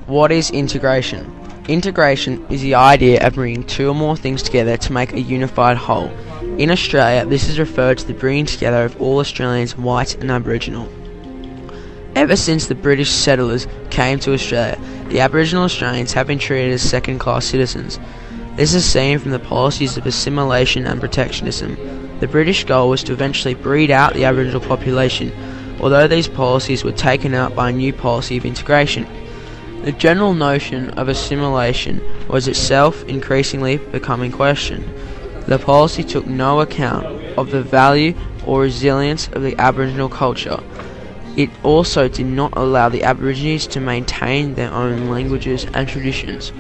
What is integration? Integration is the idea of bringing two or more things together to make a unified whole. In Australia, this is referred to the bringing together of all Australians, white and Aboriginal. Ever since the British settlers came to Australia, the Aboriginal Australians have been treated as second-class citizens. This is seen from the policies of assimilation and protectionism. The British goal was to eventually breed out the Aboriginal population, although these policies were taken out by a new policy of integration. The general notion of assimilation was itself increasingly becoming questioned. The policy took no account of the value or resilience of the Aboriginal culture. It also did not allow the Aborigines to maintain their own languages and traditions.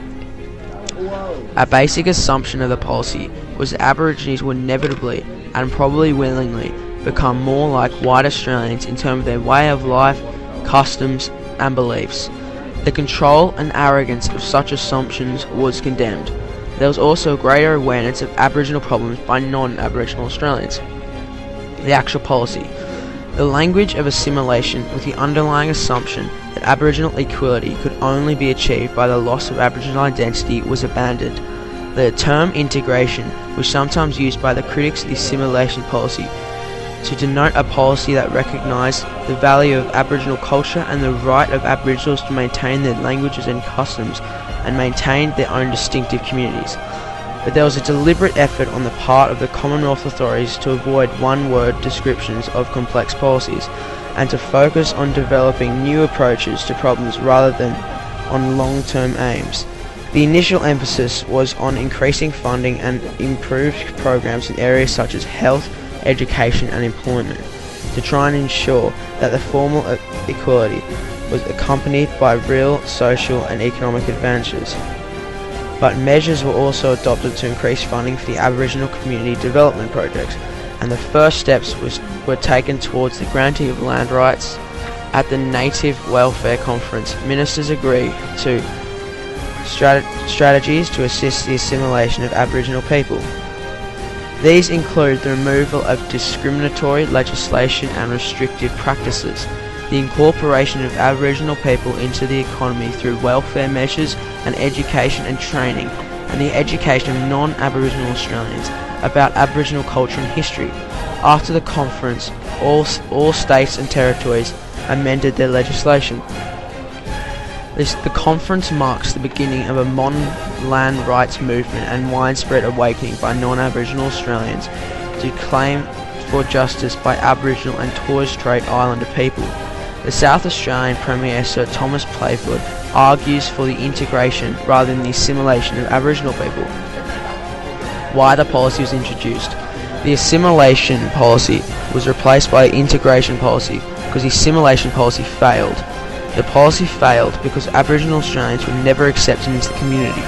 A basic assumption of the policy was that Aborigines would inevitably, and probably willingly, become more like white Australians in terms of their way of life, customs and beliefs. The control and arrogance of such assumptions was condemned. There was also greater awareness of Aboriginal problems by non-Aboriginal Australians. The actual policy. The language of assimilation, with the underlying assumption that Aboriginal equality could only be achieved by the loss of Aboriginal identity, was abandoned. The term integration was sometimes used by the critics of the assimilation policy to denote a policy that recognised the value of Aboriginal culture and the right of Aboriginals to maintain their languages and customs and maintain their own distinctive communities. But there was a deliberate effort on the part of the Commonwealth authorities to avoid one-word descriptions of complex policies and to focus on developing new approaches to problems rather than on long-term aims. The initial emphasis was on increasing funding and improved programs in areas such as health, education and employment to try and ensure that the formal equality was accompanied by real social and economic advantages. But measures were also adopted to increase funding for the Aboriginal community development projects, and the first steps were taken towards the granting of land rights. At the Native Welfare Conference, ministers agreed to strategies to assist the assimilation of Aboriginal people. These include the removal of discriminatory legislation and restrictive practices, the incorporation of Aboriginal people into the economy through welfare measures and education and training, and the education of non-Aboriginal Australians about Aboriginal culture and history. After the conference, all states and territories amended their legislation. The conference marks the beginning of a modern land rights movement and widespread awakening by non-Aboriginal Australians to claim for justice by Aboriginal and Torres Strait Islander people. The South Australian Premier Sir Thomas Playford argues for the integration rather than the assimilation of Aboriginal people. Why the policy was introduced. The assimilation policy was replaced by the integration policy because the assimilation policy failed. The policy failed because Aboriginal Australians were never accepted into the community.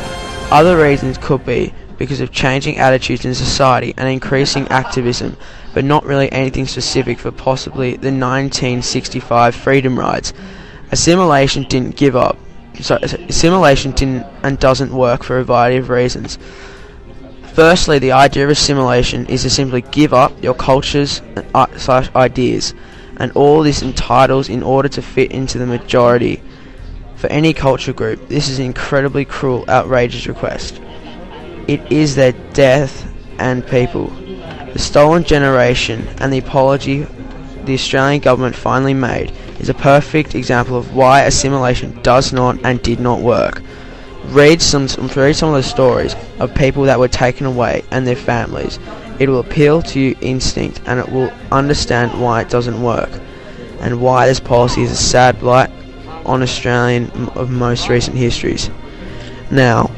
Other reasons could be because of changing attitudes in society and increasing activism, but not really anything specific for possibly the 1965 freedom rides. Assimilation didn't and doesn't work for a variety of reasons. Firstly, the idea of assimilation is to simply give up your cultures / ideas, and all this entitles in order to fit into the majority. For any culture group, this is an incredibly cruel, outrageous request. It is their death and people. The stolen generation and the apology the Australian government finally made is a perfect example of why assimilation does not and did not work. Read some of the stories of people that were taken away and their families. It will appeal to your instinct and it will understand why it doesn't work and why this policy is a sad blight on Australian of most recent histories. Now,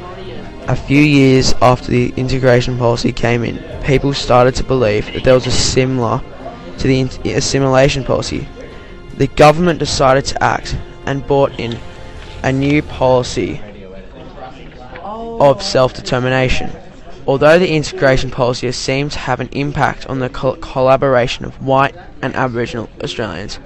a few years after the integration policy came in, people started to believe that there was a similar to the assimilation policy. The government decided to act and brought in a new policy of self-determination. Although the integration policy has seemed to have an impact on the collaboration of white and Aboriginal Australians,